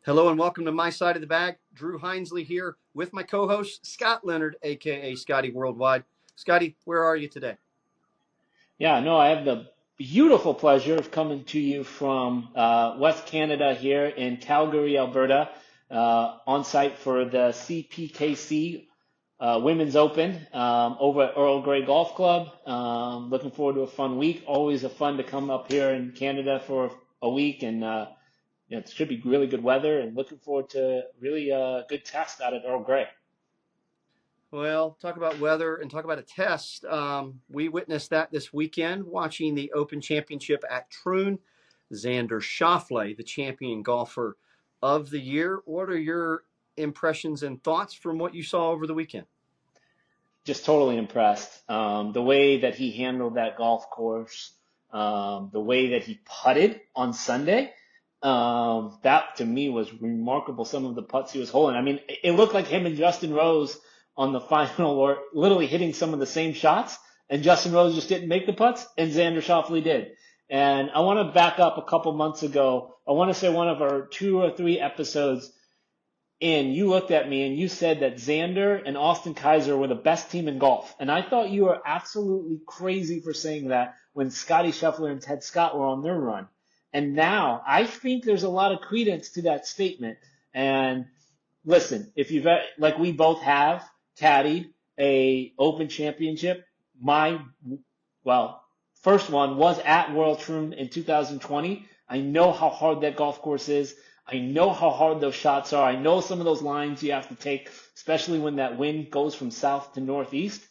Hello and welcome to my side of the bag. Drew Hinesley here with my co-host Scott Leonard, aka Scottie Worldwide. Scottie, where are you today? Yeah, no, I have the beautiful pleasure of coming to you from West Canada here in Calgary, Alberta, on site for the CPKC Women's Open over at Earl Grey Golf Club. Looking forward to a fun week. Always a fun to come up here in Canada for a week, and it should be really good weather. And looking forward to really good test out at Earl Grey. Well, talk about weather and talk about a test. We witnessed that this weekend watching the Open Championship at Troon. Xander Schauffele, the champion golfer of the year. What are your impressions and thoughts from what you saw over the weekend? Just totally impressed. The way that he handled that golf course, the way that he putted on Sunday, that to me was remarkable. Some of the putts he was holding. I mean, it looked like him and Justin Rose on the final were literally hitting some of the same shots, and Justin Rose just didn't make the putts, and Xander Schauffele did. And I want to back up a couple months ago. I want to say one of our 2 or 3 episodes in, you looked at me and you said that Xander and Austin Kaiser were the best team in golf. And I thought you were absolutely crazy for saying that when Scottie Scheffler and Ted Scott were on their run. And now I think there's a lot of credence to that statement. And listen, if you've, like we both have, caddied a Open Championship, well, first one was at World Troon in 2020. I know how hard that golf course is. I know how hard those shots are. I know some of those lines you have to take, especially when that wind goes from south to northeast.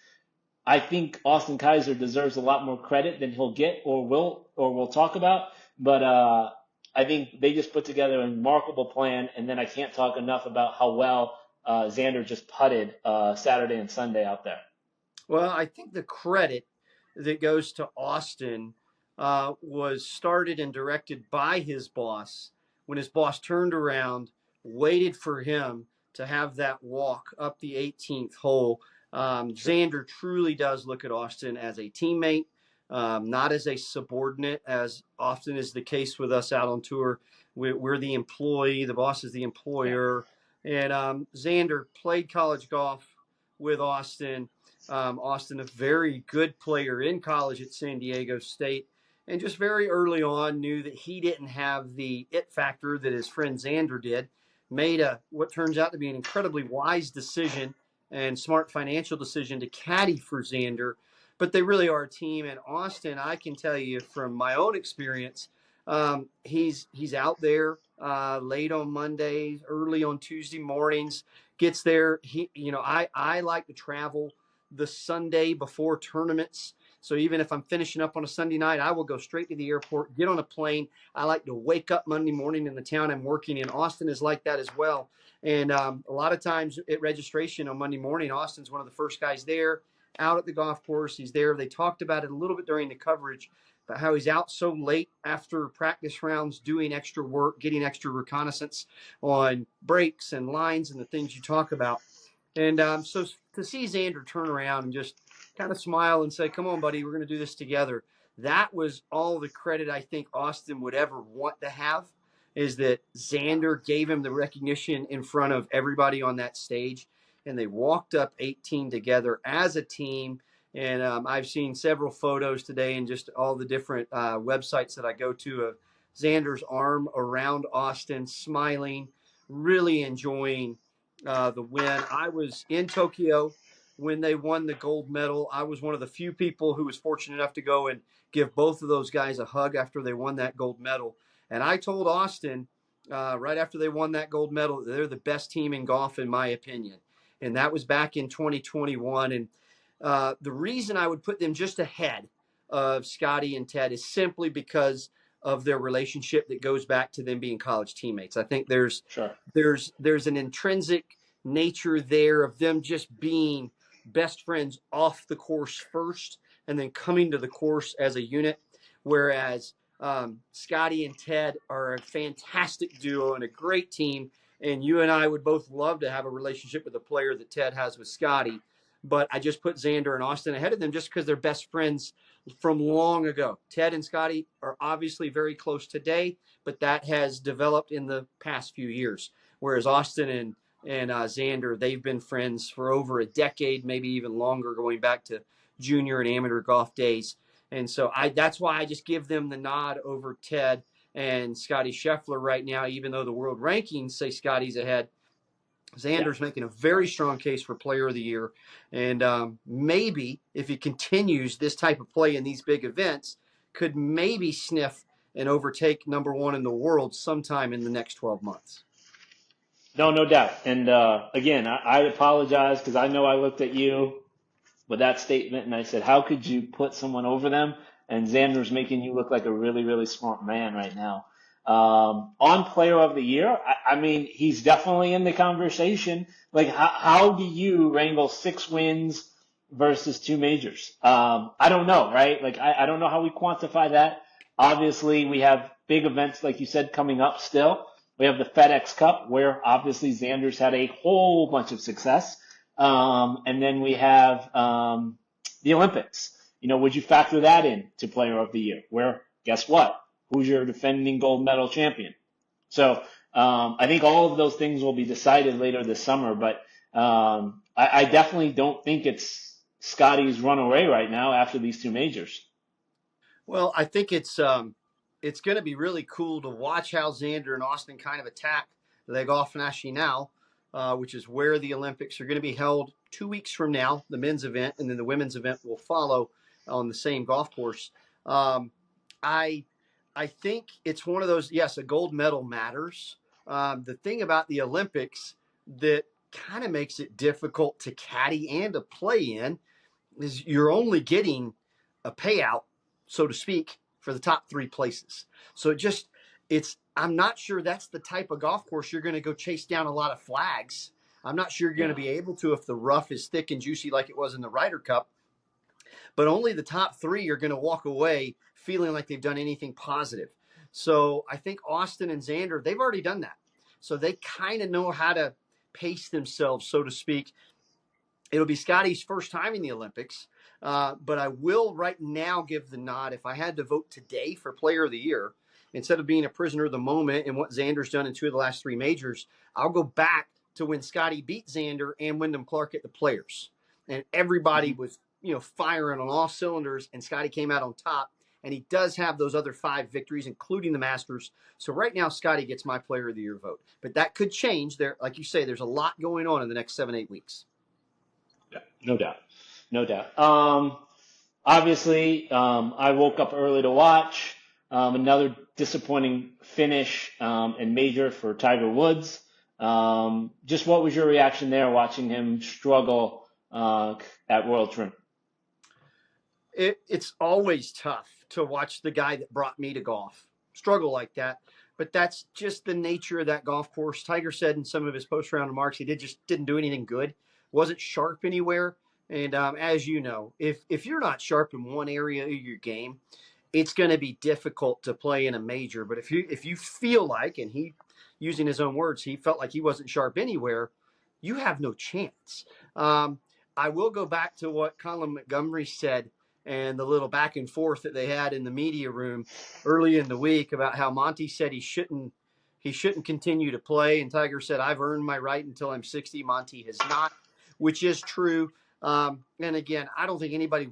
I think Austin Kaiser deserves a lot more credit than he'll get or we'll talk about. But I think they just put together a remarkable plan, and then I can't talk enough about how well Xander just putted Saturday and Sunday out there. Well, I think the credit that goes to Austin was started and directed by his boss when his boss turned around, waited for him to have that walk up the 18th hole. Sure. Xander truly does look at Austin as a teammate, not as a subordinate, as often is the case with us out on tour. We're the employee, the boss is the Yeah. employer. And Xander played college golf with Austin. Austin, a very good player in college at San Diego State, and just very early on knew that he didn't have the it factor that his friend Xander did. Made what turns out to be an incredibly wise decision and smart financial decision to caddy for Xander. But they really are a team. And Austin, I can tell you from my own experience, he's out there late on Mondays, early on Tuesday mornings. Gets there. I like to travel the Sunday before tournaments. So even if I'm finishing up on a Sunday night, I will go straight to the airport, get on a plane. I like to wake up Monday morning in the town I'm working in. Austin is like that as well. And a lot of times at registration on Monday morning, Austin's one of the first guys there out at the golf course. He's there. They talked about it a little bit during the coverage about how he's out so late after practice rounds doing extra work, getting extra reconnaissance on breaks and lines and the things you talk about. And so to see Xander turn around and just kind of smile and say, "Come on, buddy, we're going to do this together," that was all the credit I think Austin would ever want to have, is that Xander gave him the recognition in front of everybody on that stage, and they walked up 18 together as a team. And I've seen several photos today and just all the different websites that I go to of Xander's arm around Austin, smiling, really enjoying the win. I was in Tokyo when they won the gold medal. I was one of the few people who was fortunate enough to go and give both of those guys a hug after they won that gold medal. And I told Austin right after they won that gold medal, they're the best team in golf, in my opinion. And that was back in 2021. And the reason I would put them just ahead of Scottie and Ted is simply because of their relationship that goes back to them being college teammates. I think there's Sure. there's there's an intrinsic nature there of them just being best friends off the course first and then coming to the course as a unit, whereas Scottie and Ted are a fantastic duo and a great team, and you and I would both love to have a relationship with the player that Ted has with Scottie. but I just put Xander and Austin ahead of them just because they're best friends from long ago. Ted and Scottie are obviously very close today, but that has developed in the past few years. Whereas Austin and Xander, they've been friends for over a decade, maybe even longer, going back to junior and amateur golf days. And so that's why I just give them the nod over Ted and Scottie Scheffler right now, even though the world rankings say Scottie's ahead. Xander's making a very strong case for player of the year. And maybe if he continues this type of play in these big events, could maybe sniff and overtake number one in the world sometime in the next 12 months. No doubt. And again, I apologize because I know I looked at you with that statement and I said, how could you put someone over them? And Xander's making you look like a really, really smart man right now. On player of the year, I mean, he's definitely in the conversation. Like, how do you wrangle 6 wins versus 2 majors? I don't know, right? Like, I don't know how we quantify that. Obviously, we have big events, like you said, coming up still. We have the FedEx Cup, where obviously Xander's had a whole bunch of success. And then we have the Olympics. You know, would you factor that in to player of the year? Where, guess what? Who's your defending gold medal champion? So I think all of those things will be decided later this summer. But I definitely don't think it's Scottie's runaway right now after these 2 majors. Well, I think it's going to be really cool to watch how Xander and Austin kind of attack Le Golf National, which is where the Olympics are going to be held 2 weeks from now, the men's event, and then the women's event will follow on the same golf course. I think it's one of those, yes, a gold medal matters. The thing about the Olympics that kind of makes it difficult to caddy and to play in is you're only getting a payout, so to speak, for the top 3 places. So I'm not sure that's the type of golf course you're going to go chase down a lot of flags. I'm not sure you're going to be able to if the rough is thick and juicy like it was in the Ryder Cup. But only the top 3 are going to walk away feeling like they've done anything positive. So I think Austin and Xander, they've already done that. So they kind of know how to pace themselves, so to speak. It'll be Scottie's first time in the Olympics, but I will right now give the nod. If I had to vote today for player of the year, instead of being a prisoner of the moment and what Xander's done in 2 of the last 3 majors, I'll go back to when Scottie beat Xander and Wyndham Clark at the Players. And everybody was, firing on all cylinders, and Scottie came out on top. And he does have those other 5 victories, including the Masters. So right now, Scottie gets my player of the year vote. But that could change. There, like you say, there's a lot going on in the next 7-8 weeks. Yeah, no doubt. No doubt. Obviously, I woke up early to watch another disappointing finish and major for Tiger Woods. Just what was your reaction there watching him struggle at Royal Troon? It's always tough to watch the guy that brought me to golf struggle like that. But that's just the nature of that golf course. Tiger said in some of his post-round remarks he didn't do anything good, wasn't sharp anywhere. And as you know, if you're not sharp in one area of your game, it's going to be difficult to play in a major. But if you feel like, and he, using his own words, he felt like he wasn't sharp anywhere, you have no chance. I will go back to what Colin Montgomery said and the little back and forth that they had in the media room early in the week about how Monty said he shouldn't continue to play, and Tiger said, I've earned my right until I'm 60. Monty has not, which is true. And again, I don't think anybody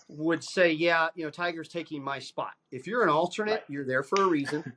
would say, yeah, Tiger's taking my spot. If you're an alternate, you're there for a reason.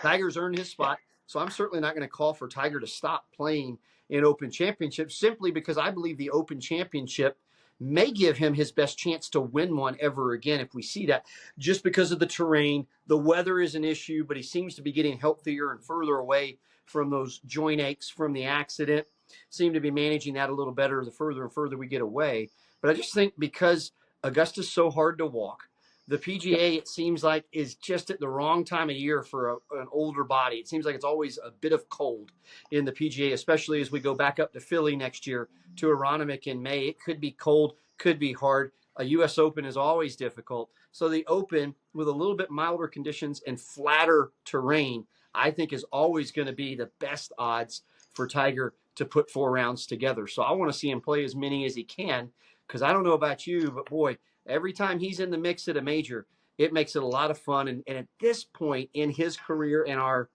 Tiger's earned his spot. So I'm certainly not going to call for Tiger to stop playing in Open Championship simply because I believe the Open Championship may give him his best chance to win one ever again if we see that, just because of the terrain. The weather is an issue, but he seems to be getting healthier and further away from those joint aches from the accident. Seem to be managing that a little better the further and further we get away. But I just think because Augusta's so hard to walk, the PGA, it seems like, is just at the wrong time of year for an older body. It seems like it's always a bit of cold in the PGA, especially as we go back up to Philly next year to Aronimink in May. It could be cold, could be hard. A U.S. Open is always difficult. So the Open, with a little bit milder conditions and flatter terrain, I think is always going to be the best odds for Tiger to put 4 rounds together. So I want to see him play as many as he can, because I don't know about you, but boy, every time he's in the mix at a major, it makes it a lot of fun. And at this point in his career and our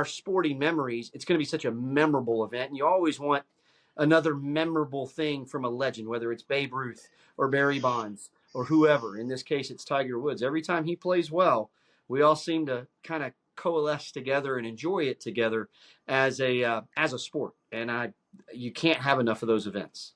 sporting memories, it's going to be such a memorable event. And you always want another memorable thing from a legend, whether it's Babe Ruth or Barry Bonds or whoever. In this case, it's Tiger Woods. Every time he plays well, we all seem to kind of coalesce together and enjoy it together as a sport. And you can't have enough of those events.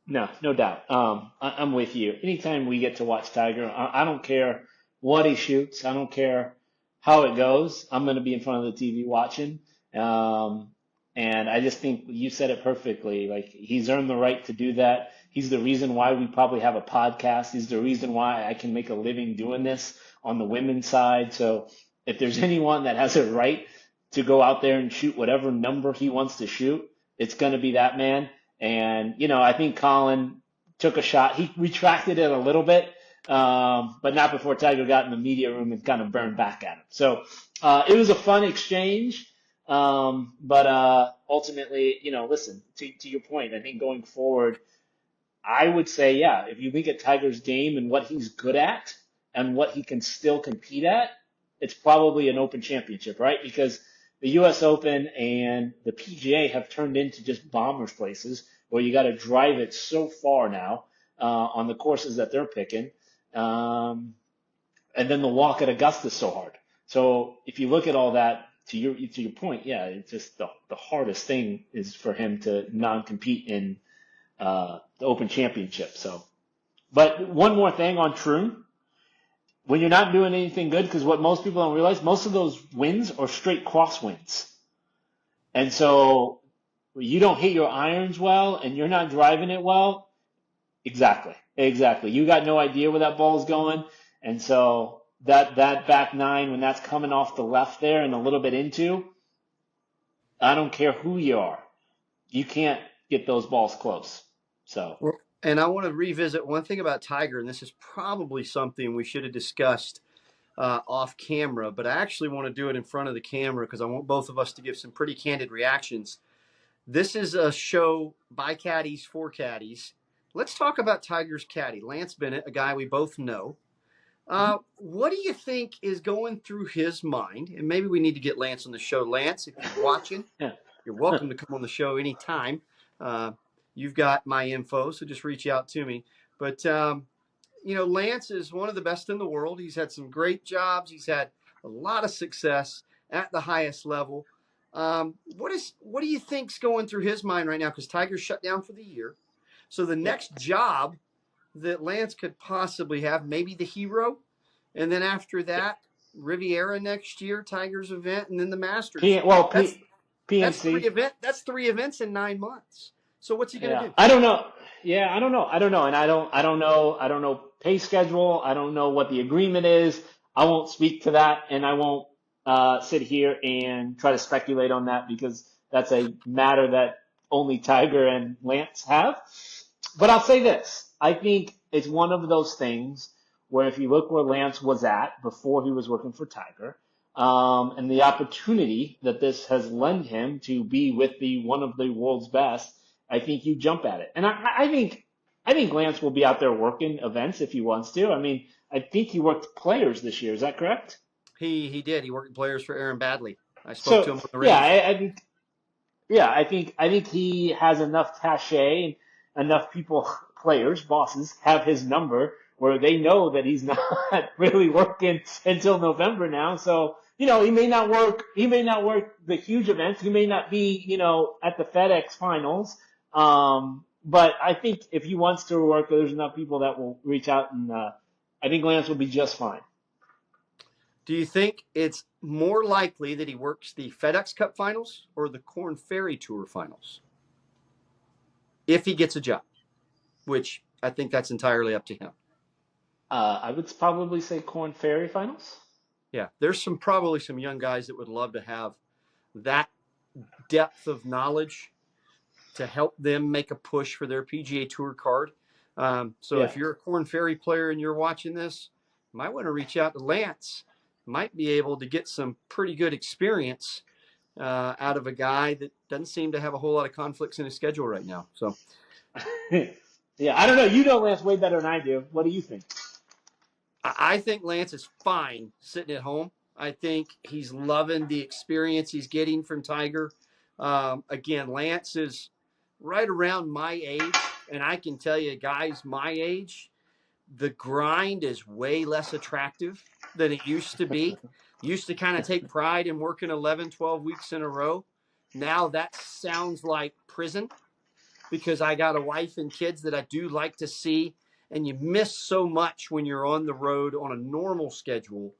No, no doubt. I'm with you. Anytime we get to watch Tiger, I don't care what he shoots. I don't care how it goes. I'm going to be in front of the TV watching. Um, and I just think you said it perfectly. Like, he's earned the right to do that. He's the reason why we probably have a podcast. He's the reason why I can make a living doing this on the women's side. So if there's anyone that has a right to go out there and shoot whatever number he wants to shoot, it's going to be that man. And, I think Colin took a shot. He retracted it a little bit, but not before Tiger got in the media room and kind of burned back at him. So it was a fun exchange. But ultimately, listen, to your point, I think going forward, I would say, yeah, if you look at Tiger's game and what he's good at and what he can still compete at, it's probably an Open Championship, right? Because the U.S. Open and the PGA have turned into just bombers places where you got to drive it so far now on the courses that they're picking. And then the walk at Augusta is so hard. So if you look at all that, to your point, yeah, it's just the hardest thing is for him to non-compete in the Open Championship. So, but one more thing on Troon. When you're not doing anything good, because what most people don't realize, most of those wins are straight cross wins. And so you don't hit your irons well and you're not driving it well. Exactly. You got no idea where that ball's going. And so that back nine, when that's coming off the left there and a little bit into, I don't care who you are. You can't get those balls close. So. Well, and I want to revisit one thing about Tiger, and this is probably something we should have discussed off camera, but I actually want to do it in front of the camera because I want both of us to give some pretty candid reactions. This is a show by caddies for caddies. Let's talk about Tiger's caddy, Lance Bennett, a guy we both know. What do you think is going through his mind? And maybe we need to get Lance on the show. Lance, if you're watching, you're welcome to come on the show anytime. You've got my info, so just reach out to me. But, Lance is one of the best in the world. He's had some great jobs. He's had a lot of success at the highest level. What do you think's going through his mind right now? Because Tiger's shut down for the year. So the next job that Lance could possibly have, maybe the Hero. And then after that, Riviera next year, Tiger's event, and then the Masters. PNC. That's 3 events in 9 months. So what's he going to do? I don't know. Yeah, I don't know. And I don't know pay schedule. I don't know what the agreement is. I won't speak to that, and I won't sit here and try to speculate on that because that's a matter that only Tiger and Lance have. But I'll say this. I think it's one of those things where if you look where Lance was at before he was working for Tiger, and the opportunity that this has lent him to be with one of the world's best, I think you jump at it. And I think Lance will be out there working events if he wants to. I mean, I think he worked Players this year. Is that correct? He did. He worked Players for Aaron Badley. I spoke to him on the radio. I think he has enough cachet and enough people, players, bosses, have his number where they know that he's not really working until November now. So, he may not work the huge events. He may not be, at the FedEx finals. But I think if he wants to work, there's enough people that will reach out, and I think Lance will be just fine. Do you think it's more likely that he works the FedEx Cup finals or the Korn Ferry Tour finals? If he gets a job, which I think that's entirely up to him. I would probably say Korn Ferry finals. Yeah, there's probably some young guys that would love to have that depth of knowledge to help them make a push for their PGA Tour card. If you're a Korn Ferry player and you're watching this, you might want to reach out to Lance. Might be able to get some pretty good experience out of a guy that doesn't seem to have a whole lot of conflicts in his schedule right now. So Yeah, I don't know. You know Lance way better than I do. What do you think? I think Lance is fine sitting at home. I think he's loving the experience he's getting from Tiger. Again, Lance is right around my age, and I can tell you, guys my age, the grind is way less attractive than it used to be. Used to kind of take pride in working 11, 12 weeks in a row. Now that sounds like prison because I got a wife and kids that I do like to see. And you miss so much when you're on the road on a normal schedule.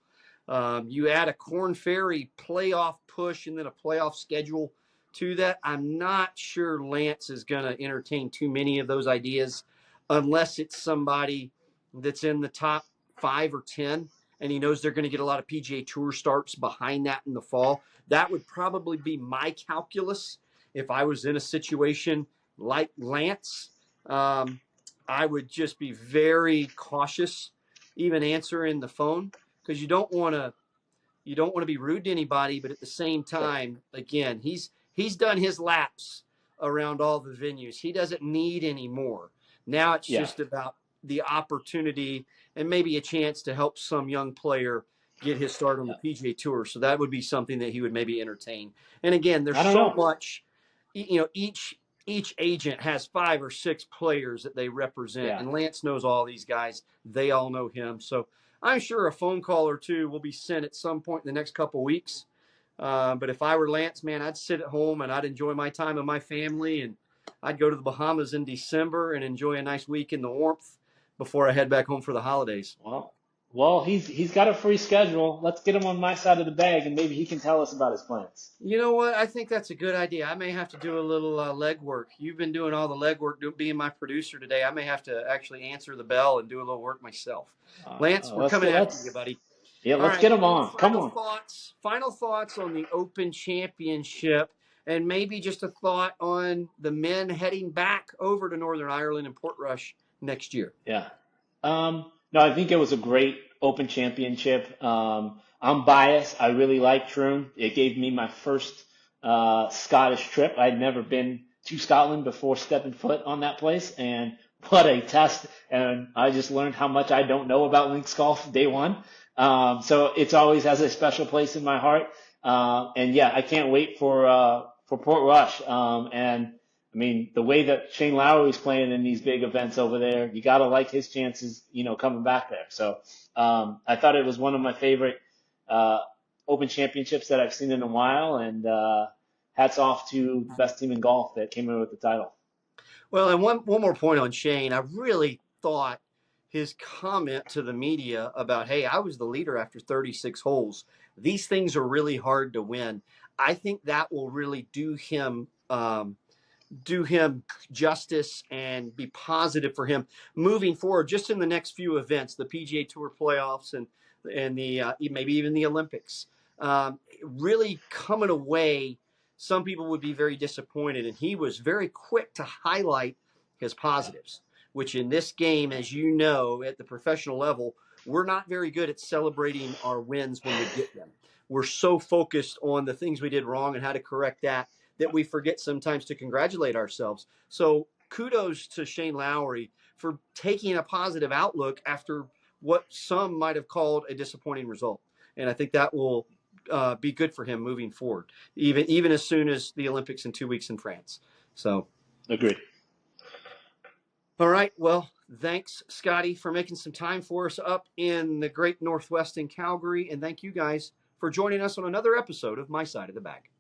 You add a Corn Ferry playoff push and then a playoff schedule to that. I'm not sure Lance is going to entertain too many of those ideas unless it's somebody that's in the top 5 or 10 and he knows they're going to get a lot of PGA Tour starts behind that in the fall. That would probably be my calculus if I was in a situation like Lance. I would just be very cautious, even answering the phone, because you don't want to be rude to anybody, but at the same Sure. time, again, he's done his laps around all the venues. He doesn't need any more. Now it's Yeah. just about the opportunity and maybe a chance to help some young player get his start on the Yeah. PGA Tour. So that would be something that he would maybe entertain. And again, there's I don't so know. much, each agent has 5 or 6 players that they represent, Yeah. and Lance knows all these guys. They all know him. So I'm sure a phone call or two will be sent at some point in the next couple of weeks. But if I were Lance, man, I'd sit at home and I'd enjoy my time with my family, and I'd go to the Bahamas in December and enjoy a nice week in the warmth before I head back home for the holidays. Well, he's got a free schedule. Let's get him on my side of the bag, and maybe he can tell us about his plans. You know what? I think that's a good idea. I may have to do a little leg work. You've been doing all the leg work, being my producer today. I may have to actually answer the bell and do a little work myself. Lance, we're Let's coming get after you, let's buddy. yeah, All let's right. get him Any on. Come final on. thoughts? Final thoughts on the Open Championship, and maybe just a thought on the men heading back over to Northern Ireland and Portrush next year. Yeah. No, I think it was a great Open Championship. I'm biased. I really like Troon. It gave me my first Scottish trip. I'd never been to Scotland before stepping foot on that place, and what a test! And I just learned how much I don't know about links golf day one. So it's always has a special place in my heart. And yeah, I can't wait for Portrush. And I mean, the way that Shane Lowry's playing in these big events over there, you got to like his chances, coming back there. So I thought it was one of my favorite Open Championships that I've seen in a while, and hats off to the best team in golf that came in with the title. Well, and one more point on Shane. I really thought his comment to the media about, hey, I was the leader after 36 holes. These things are really hard to win. I think that will really do him justice and be positive for him moving forward just in the next few events, the PGA Tour playoffs and the maybe even the Olympics. Really coming away, some people would be very disappointed, and he was very quick to highlight his Yeah. positives, which in this game, as you know, at the professional level, we're not very good at celebrating our wins when we get them. We're so focused on the things we did wrong and how to correct that we forget sometimes to congratulate ourselves. So kudos to Shane Lowry for taking a positive outlook after what some might have called a disappointing result. And I think that will be good for him moving forward, even as soon as the Olympics in 2 weeks in France. So, Agreed. all right. Well, thanks, Scottie, for making some time for us up in the great Northwest in Calgary. And thank you guys for joining us on another episode of My Side of the Bag.